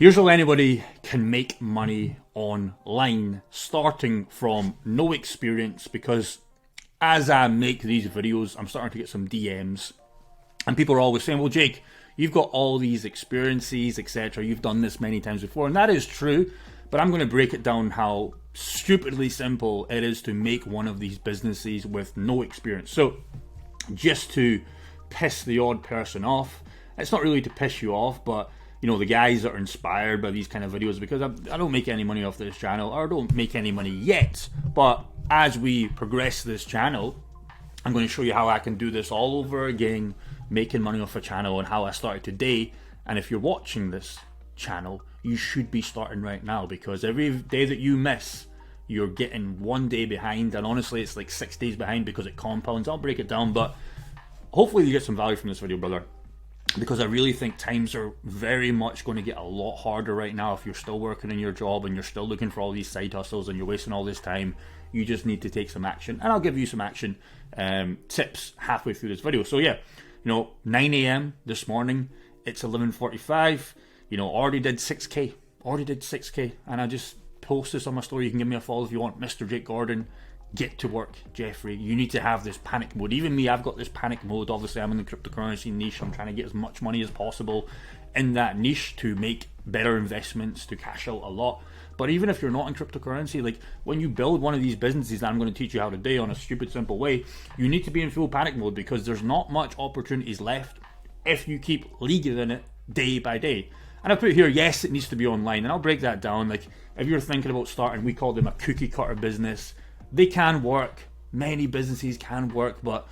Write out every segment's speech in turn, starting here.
Here's how anybody can make money online starting from no experience, because as I make these videos, I'm starting to get some DMs and people are always saying, well, Jake, you've got all these experiences, etc. You've done this many times before. And that is true, but I'm going to break it down how stupidly simple it is to make one of these businesses with no experience. So just to piss the odd person off, it's not really to piss you off, but you know, the guys that are inspired by these kind of videos, because I don't make any money off this channel, or I don't make any money yet, but as we progress this channel, I'm going to show you how I can do this all over again, making money off a channel, and how I started today. And if you're watching this channel, you should be starting right now, because every day that you miss, you're getting one day behind, and honestly it's like 6 days behind because it compounds. I'll break it down, but hopefully you get some value from this video, brother, because I really think times are very much going to get a lot harder right now. If you're still working in your job and you're still looking for all these side hustles and you're wasting all this time, you just need to take some action. And I'll give you some action tips halfway through this video. So yeah, 9 a.m. this morning, it's 11:45. Already did 6K, and I just post this on my story. You can give me a follow if you want, Mr. Jake Gordon. Get to work, Jeffrey. You need to have this panic mode. Even me, I've got this panic mode. Obviously, I'm in the cryptocurrency niche. I'm trying to get as much money as possible in that niche to make better investments, to cash out a lot. But even if you're not in cryptocurrency, like when you build one of these businesses that I'm going to teach you how to do on a stupid, simple way, you need to be in full panic mode, because there's not much opportunities left if you keep leaguing it day by day. And I put here, yes, it needs to be online. And I'll break that down. Like if you're thinking about starting, we call them a cookie cutter business. They can work, many businesses can work, but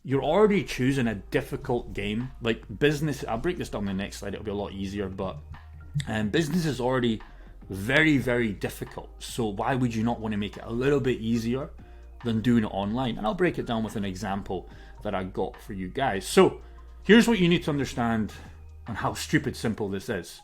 you're already choosing a difficult game. Like business, I'll break this down in the next slide, it'll be a lot easier, but business is already very, very difficult. So why would you not want to make it a little bit easier than doing it online? And I'll break it down with an example that I got for you guys. So here's what you need to understand on how stupid simple this is.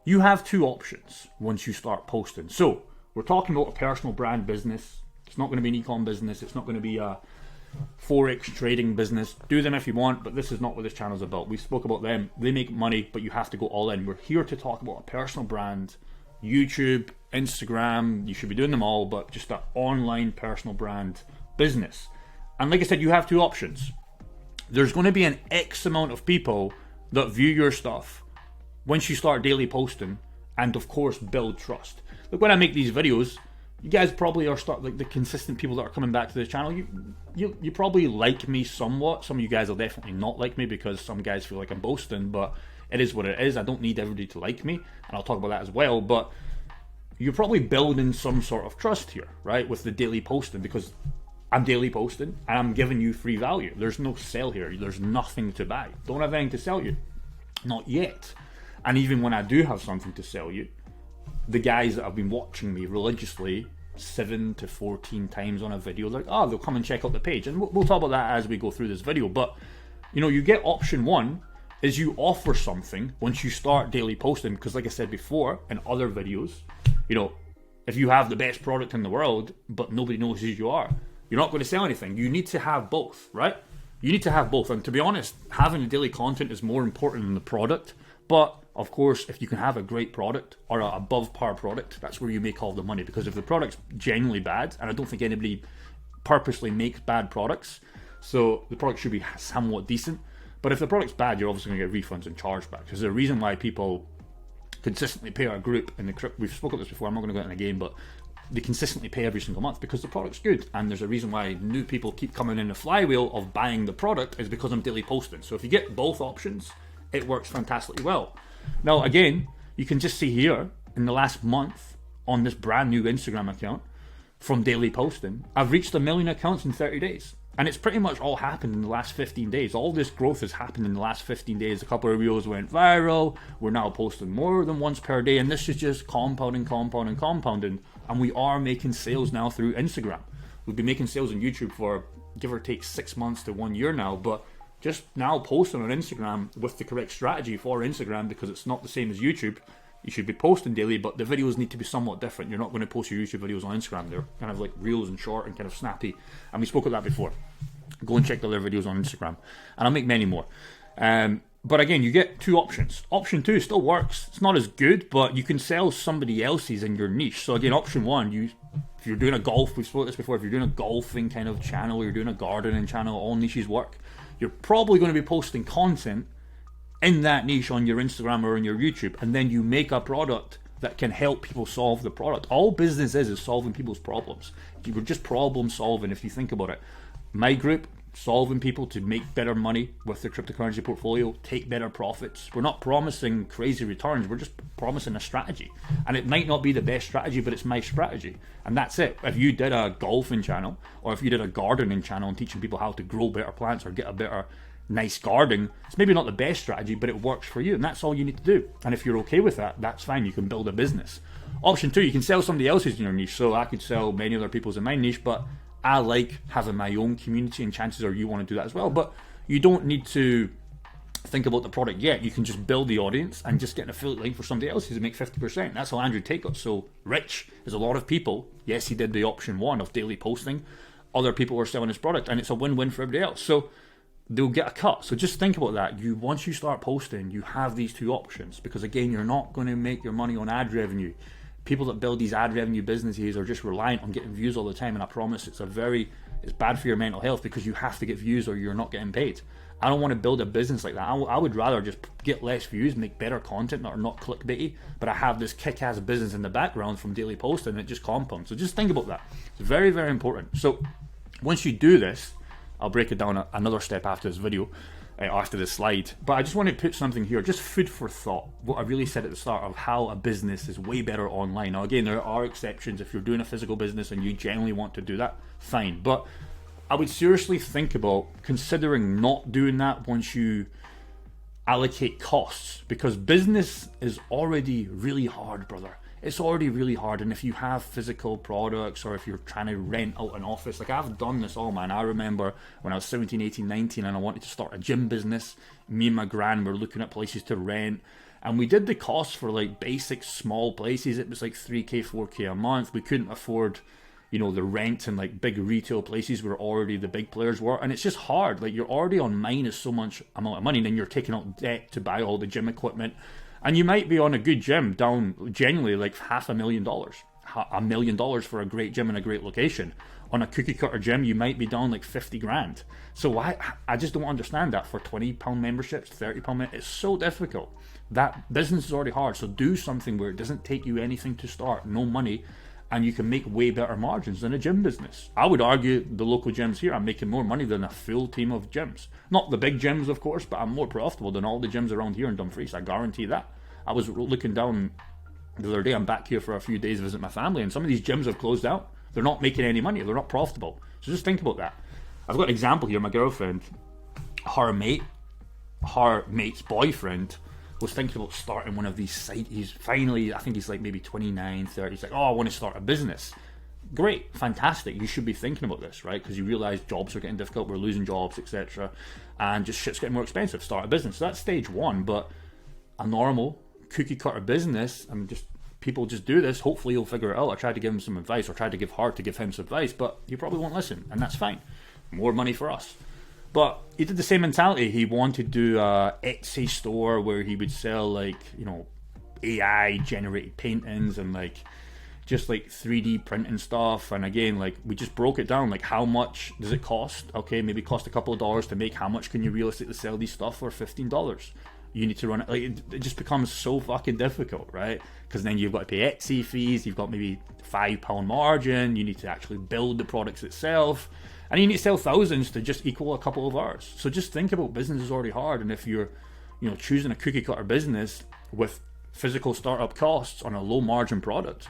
You have two options once you start posting. So we're talking about a personal brand business. It's not going to be an e-com business. It's not going to be a forex trading business. Do them if you want, but this is not what this channel is about. We spoke about them. They make money, but you have to go all in. We're here to talk about a personal brand, YouTube, Instagram. You should be doing them all, but just an online personal brand business. And like I said, you have two options. There's going to be an X amount of people that view your stuff once you start daily posting, and of course build trust. Like when I make these videos, you guys probably are like the consistent people that are coming back to this channel. You probably like me somewhat. Some of you guys will definitely not like me, because some guys feel like I'm boasting, but it is what it is. I don't need everybody to like me, and I'll talk about that as well. But you're probably building some sort of trust here, right, with the daily posting, because I'm daily posting and I'm giving you free value. There's no sell here. There's nothing to buy. Don't have anything to sell you, not yet. And even when I do have something to sell you, the guys that have been watching me religiously 7 to 14 times on a video, like, oh, they'll come and check out the page, and we'll talk about that as we go through this video. But you get option one is you offer something once you start daily posting, because like I said before in other videos, if you have the best product in the world but nobody knows who you are, you're not going to sell anything. You need to have both, right? You need to have both. And to be honest, having the daily content is more important than the product. But of course, if you can have a great product or an above par product, that's where you make all the money. Because if the product's genuinely bad, and I don't think anybody purposely makes bad products, so the product should be somewhat decent. But if the product's bad, you're obviously going to get refunds and chargebacks. There's a reason why people consistently pay our group in the we've spoken about this before, I'm not going to go into the game, but they consistently pay every single month because the product's good. And there's a reason why new people keep coming in the flywheel of buying the product, is because I'm daily posting. So if you get both options, it works fantastically well. Now again, you can just see here in the last month on this brand new Instagram account from daily posting, I've reached 1 million accounts in 30 days. And it's pretty much all happened in the last 15 days. All this growth has happened in the last 15 days. A couple of videos went viral. We're now posting more than once per day. And this is just compounding. And we are making sales now through Instagram. We've been making sales on YouTube for give or take 6 months to 1 year now. But just now posting on Instagram with the correct strategy for Instagram, because it's not the same as YouTube. You should be posting daily, but the videos need to be somewhat different. You're not going to post your YouTube videos on Instagram. They're kind of like reels and short and kind of snappy. And we spoke of that before. Go and check the other videos on Instagram. And I'll make many more. But again, you get two options. Option two still works. It's not as good, but you can sell somebody else's in your niche. So again, option one, if you're doing a golf, we've spoken this before, if you're doing a golfing kind of channel, or you're doing a gardening channel, all niches work. You're probably going to be posting content in that niche on your Instagram or on your YouTube, and then you make a product that can help people solve the product. All business is solving people's problems. We're just problem solving if you think about it. My group, solving people to make better money with their cryptocurrency portfolio, take better profits. We're not promising crazy returns, we're just promising a strategy. And it might not be the best strategy, but it's my strategy. And that's it. If you did a golfing channel, or if you did a gardening channel and teaching people how to grow better plants or get a better nice garden, it's maybe not the best strategy, but it works for you, and that's all you need to do. And if you're okay with that, that's fine. You can build a business. Option two, you can sell somebody else's in your niche. So I could sell many other people's in my niche, but I like having my own community, and chances are you want to do that as well. But you don't need to think about the product yet. You can just build the audience and just get an affiliate link for somebody else to make 50%. That's how Andrew Tate got so rich. There's a lot of people. Yes, he did the option one of daily posting. Other people were selling his product, and it's a win-win for everybody else. So they'll get a cut. So just think about that. Once you start posting, you have these two options, because again, you're not going to make your money on ad revenue. People that build these ad revenue businesses are just reliant on getting views all the time, and I promise it's bad for your mental health, because you have to get views or you're not getting paid. I don't want to build a business like that. I would rather just get less views, make better content that are not clickbaity, but I have this kick-ass business in the background from daily posting, and it just compounds. So just think about that. It's very, very important. So once you do this, I'll break it down another step after this video, after this slide. But I just want to put something here, just food for thought. What I really said at the start of how a business is way better online. Now again, there are exceptions. If you're doing a physical business and you generally want to do that, fine. But I would seriously think about considering not doing that once you allocate costs, because business is already really hard, brother. It's already really hard. And if you have physical products, or if you're trying to rent out an office, like I've done this all, man. I remember when I was 17, 18, 19 and I wanted to start a gym business. Me and my gran were looking at places to rent, and we did the costs for like basic small places. It was like 3k, 4k a month. We couldn't afford, the rent in like big retail places where already the big players were. And it's just hard. Like, you're already on minus so much amount of money, and then you're taking out debt to buy all the gym equipment. And you might be on a good gym down genuinely like $500,000, $1 million for a great gym in a great location. On a cookie cutter gym, you might be down like 50 grand. So I just don't understand that for £20 memberships, £30. It's so difficult. That business is already hard. So do something where it doesn't take you anything to start, no money, and you can make way better margins than a gym business. I would argue the local gyms here, I'm making more money than a full team of gyms. Not the big gyms, of course, but I'm more profitable than all the gyms around here in Dumfries. I guarantee that. I was looking down the other day. I'm back here for a few days to visit my family, and some of these gyms have closed out. They're not making any money. They're not profitable. So just think about that. I've got an example here. My girlfriend, her mate's boyfriend was thinking about starting one of these sites. He's finally, I think he's like maybe 29, 30. He's like, I want to start a business. Great, fantastic. You should be thinking about this, right? Because you realize jobs are getting difficult, we're losing jobs, etc. And just shit's getting more expensive. Start a business. So that's stage one. But a normal cookie cutter business, people just do this. Hopefully he'll figure it out. I tried to give him some advice, or tried to give him some advice, but he probably won't listen, and that's fine. More money for us. But he did the same mentality. He wanted to do a Etsy store where he would sell like, AI generated paintings and like just like 3D printing stuff. And again, like we just broke it down, like how much does it cost? Okay, maybe cost a couple of dollars to make. How much can you realistically sell these stuff for? $15. You need to run it. Like it just becomes so fucking difficult, right? Because then you've got to pay Etsy fees. You've got maybe £5 margin. You need to actually build the products itself. And you need to sell thousands to just equal a couple of hours. So just think about business is already hard. And if you're, choosing a cookie cutter business with physical startup costs on a low margin product,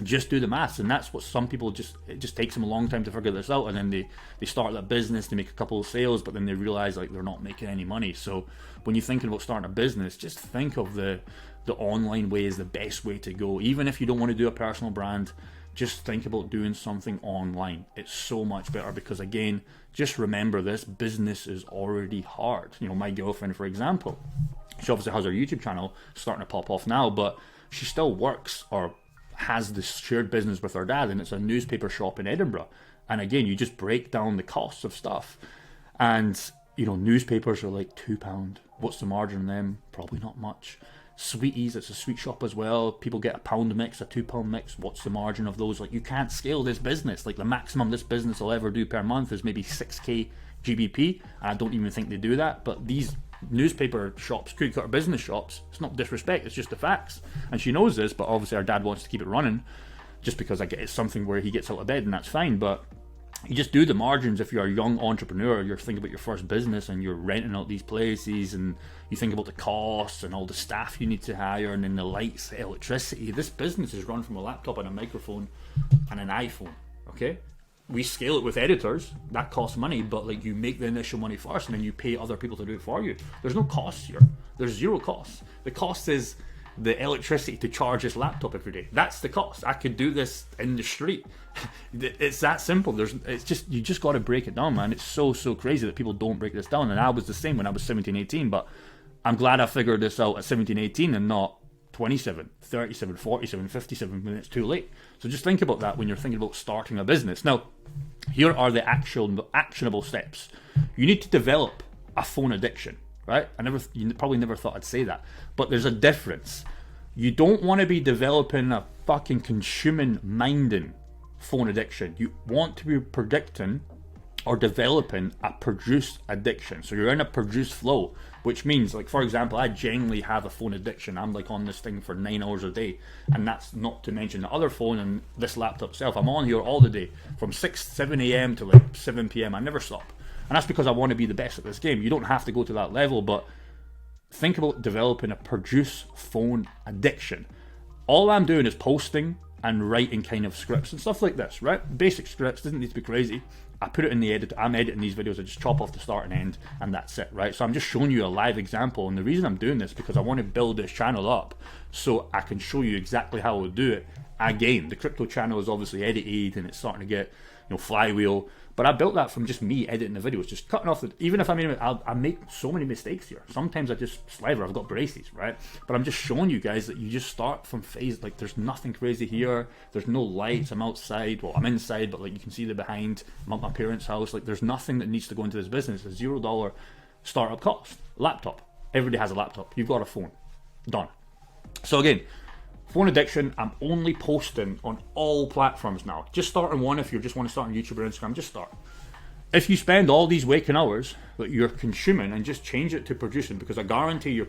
just do the maths. And that's what some people it just takes them a long time to figure this out. And then they start that business, they make a couple of sales, but then they realize like they're not making any money. So when you're thinking about starting a business, just think of the online way is the best way to go. Even if you don't want to do a personal brand, just think about doing something online. It's so much better, because again, just remember this, business is already hard. My girlfriend, for example, she obviously has her YouTube channel starting to pop off now, but she still works or has this shared business with her dad, and it's a newspaper shop in Edinburgh. And again, you just break down the costs of stuff. And You know, newspapers are like £2. What's the margin on them? Probably not much. Sweeties, it's a sweet shop as well. People get a pound mix, a £2 mix. What's the margin of those? Like, you can't scale this business. Like, the maximum this business will ever do per month is maybe 6k GBP. I don't even think they do that. But these newspaper shops, cookie cutter business shops, it's not disrespect, it's just the facts. And she knows this, but obviously our dad wants to keep it running just because I get it's something where he gets out of bed and that's fine. But you just do the margins. If you're a young entrepreneur, you're thinking about your first business and you're renting out these places, and you think about the costs and all the staff you need to hire, and then the lights, the electricity. This business is run from a laptop and a microphone and an iPhone. Okay, we scale it with editors, that costs money, but like, you make the initial money first and then you pay other people to do it for you. There's no costs here. There's zero costs. The cost is the electricity to charge this laptop every day. That's the cost. I could do this in the street. It's that simple. It's just, you just got to break it down, man. It's so crazy that people don't break this down. And I was the same when I was 17, 18, but I'm glad I figured this out at 17, 18 and not 27, 37, 47, 57 when it's too late. So just think about that when you're thinking about starting a business. Now, here are the actionable steps. You need to develop a phone addiction. Right? You probably never thought I'd say that, but there's a difference. You don't want to be developing a fucking consuming minding phone addiction. You want to be predicting or developing a produce addiction. So you're in a produce flow, which means, like, for example, I genuinely have a phone addiction. I'm like on this thing for 9 hours a day, and that's not to mention the other phone and this laptop itself. I'm on here all the day from 7 a.m. to like 7 p.m. I never stop. And that's because I want to be the best at this game. You don't have to go to that level, but think about developing a produce phone addiction. All I'm doing is posting and writing kind of scripts and stuff like this, right? Basic scripts, doesn't need to be crazy. I put it in the editor. I'm editing these videos. I just chop off the start and end, and that's it, right? So I'm just showing you a live example. And the reason I'm doing this is because I want to build this channel up so I can show you exactly how I would do it. Again, the crypto channel is obviously edited and it's starting to get, flywheel. But I built that from just me editing the videos, just cutting off even if I make so many mistakes here. Sometimes I just sliver, I've got braces, right? But I'm just showing you guys that you just start from phase, like, there's nothing crazy here. There's no lights, I'm outside, well, I'm inside, but like, you can see the behind. I'm at my parents' house. Like, there's nothing that needs to go into this business. It's $0 startup cost. Laptop. Everybody has a laptop. You've got a phone. Done. So again, phone addiction, I'm only posting on all platforms now. Just start on one if you just want to start on YouTube or Instagram, just start. If you spend all these waking hours that you're consuming and just change it to producing, because I guarantee you're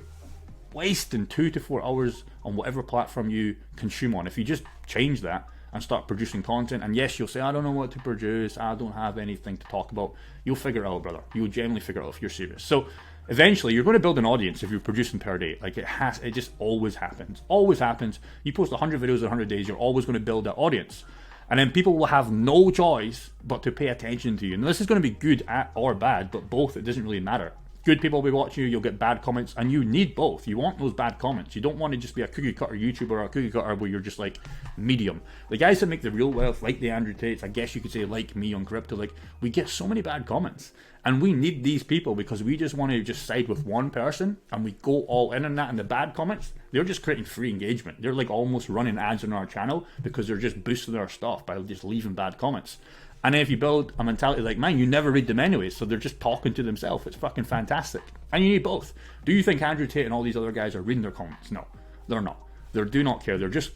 wasting 2 to 4 hours on whatever platform you consume on. If you just change that and start producing content, and yes, you'll say, I don't know what to produce, I don't have anything to talk about. You'll figure it out, brother. You'll generally figure it out if you're serious. So eventually you're going to build an audience if you're producing per day. Like, it just always happens. Always happens. You post 100 videos in 100 days, you're always going to build that audience. And then people will have no choice but to pay attention to you. And this is going to be good or bad, but both, it doesn't really matter. Good people will be watching you, you'll get bad comments, and you need both. You want those bad comments. You don't want to just be a cookie cutter YouTuber or a cookie cutter where you're just like medium. The guys that make the real wealth, like the Andrew Tates, I guess you could say like me on crypto, like, we get so many bad comments. And we need these people because we just want to just side with one person and we go all in on that. And the bad comments, they're just creating free engagement. They're like almost running ads on our channel because they're just boosting our stuff by just leaving bad comments. And then if you build a mentality like mine, you never read them anyway, so they're just talking to themselves. It's fucking fantastic. And you need both. Do you think Andrew Tate and all these other guys are reading their comments? No, they're not. They do not care. They're just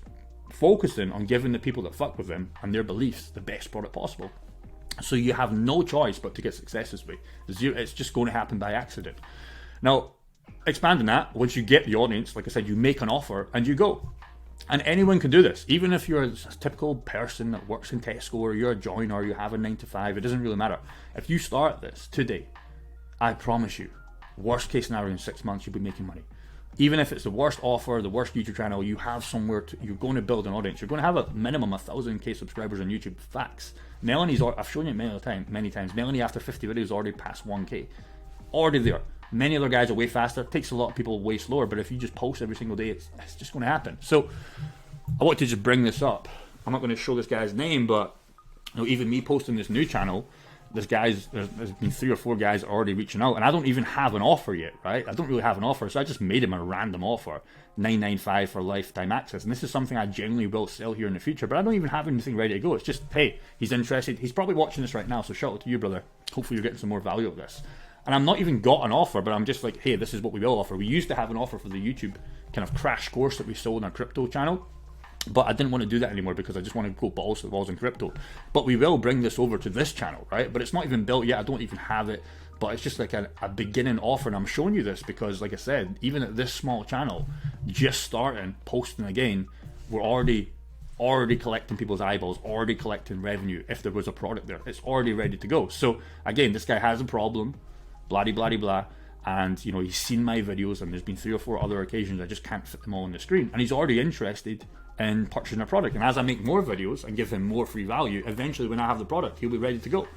focusing on giving the people that fuck with them and their beliefs the best product possible. So you have no choice but to get success this way. It's just going to happen by accident. Now, expanding that, once you get the audience, like I said, you make an offer and you go. And anyone can do this. Even if you're a typical person that works in Tesco, or you're a joiner, or you have a 9 to 5, it doesn't really matter. If you start this today, I promise you, worst case scenario, in 6 months, you'll be making money. Even if it's the worst offer, the worst YouTube channel, you have somewhere you're going to build an audience. You're going to have a minimum 1,000k subscribers on YouTube. Facts. Melanie's, I've shown you many times. Melanie, after 50 videos, already passed 1k. Already there. Many other guys are way faster. It takes a lot of people way slower, but if you just post every single day, it's just going to happen. So I want to just bring this up. I'm not going to show this guy's name, but even me posting this new channel, there's been 3 or 4 guys already reaching out, and I don't even have an offer yet, right? I don't really have an offer, so I just made him a random offer, $9.95 for lifetime access. And this is something I genuinely will sell here in the future, but I don't even have anything ready to go. It's just, hey, he's interested. He's probably watching this right now, so shout out to you, brother. Hopefully you're getting some more value of this. And I'm not even got an offer, but I'm just like, hey, this is what we will offer. We used to have an offer for the YouTube kind of crash course that we sold on our crypto channel, but I didn't want to do that anymore because I just want to go balls to the walls in crypto. But we will bring this over to this channel, right? But it's not even built yet. I don't even have it. But it's just like a beginning offer. And I'm showing you this because, like I said, even at this small channel, just starting, posting again, we're already collecting people's eyeballs, already collecting revenue. If there was a product there, it's already ready to go. So again, this guy has a problem, blah, blah, blah. And, you know, he's seen my videos, and there's been 3 or 4 other occasions I just can't fit them all on the screen. And he's already interested in purchasing a product. And as I make more videos and give him more free value, eventually when I have the product, he'll be ready to go.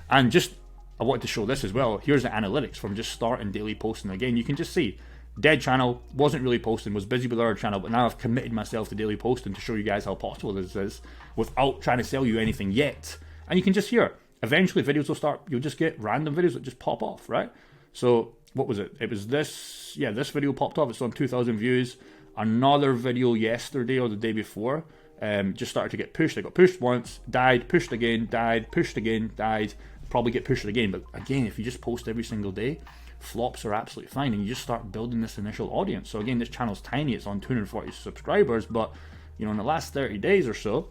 And just, I wanted to show this as well. Here's the analytics from just starting daily posting. Again, you can just see, dead channel, wasn't really posting, was busy with our channel, but now I've committed myself to daily posting to show you guys how possible this is without trying to sell you anything yet. And you can just hear, eventually videos will start, you'll just get random videos that just pop off, right? So what was it? It was this, yeah, this video popped off. It's on 2,000 views. Another video yesterday or the day before just started to get pushed. I got pushed once, died, pushed again, died, pushed again, died, probably get pushed again. But again, if you just post every single day, flops are absolutely fine, and you just start building this initial audience. So again, this channel's tiny. It's on 240 subscribers, but you know, in the last 30 days or so,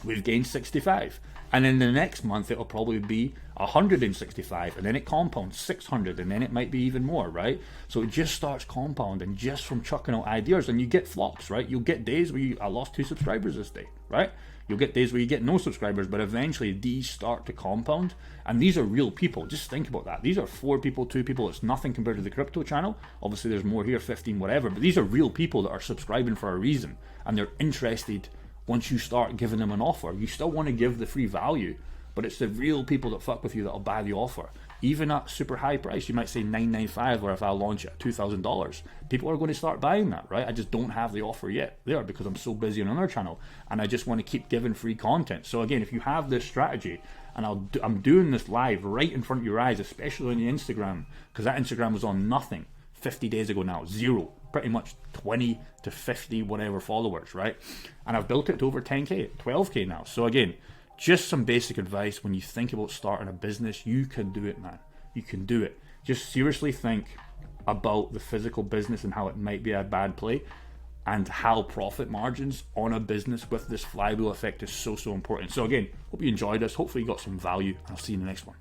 we've gained 65. And in the next month, it'll probably be 165, and then it compounds 600, and then it might be even more, right? So it just starts compounding just from chucking out ideas, and you get flops, right? You'll get days where I lost 2 subscribers this day, right? You'll get days where you get no subscribers, but eventually these start to compound, and these are real people. Just think about that. These are 4 people, 2 people. It's nothing compared to the crypto channel. Obviously, there's more here, 15, whatever, but these are real people that are subscribing for a reason, and they're interested. Once you start giving them an offer, you still want to give the free value, but it's the real people that fuck with you that'll buy the offer. Even at super high price, you might say $995, or if I launch it at $2,000, people are going to start buying that, right? I just don't have the offer yet there because I'm so busy on another channel, and I just want to keep giving free content. So again, if you have this strategy, and I'm doing this live right in front of your eyes, especially on the Instagram, because that Instagram was on nothing 50 days ago now, 0. Pretty much 20 to 50 whatever followers, right? And I've built it to over 10k, 12k now. So again, just some basic advice. When you think about starting a business, you can do it, man. You can do it. Just seriously think about the physical business and how it might be a bad play, and how profit margins on a business with this flywheel effect is so important. So again, hope you enjoyed this. Hopefully you got some value, and I'll see you in the next one.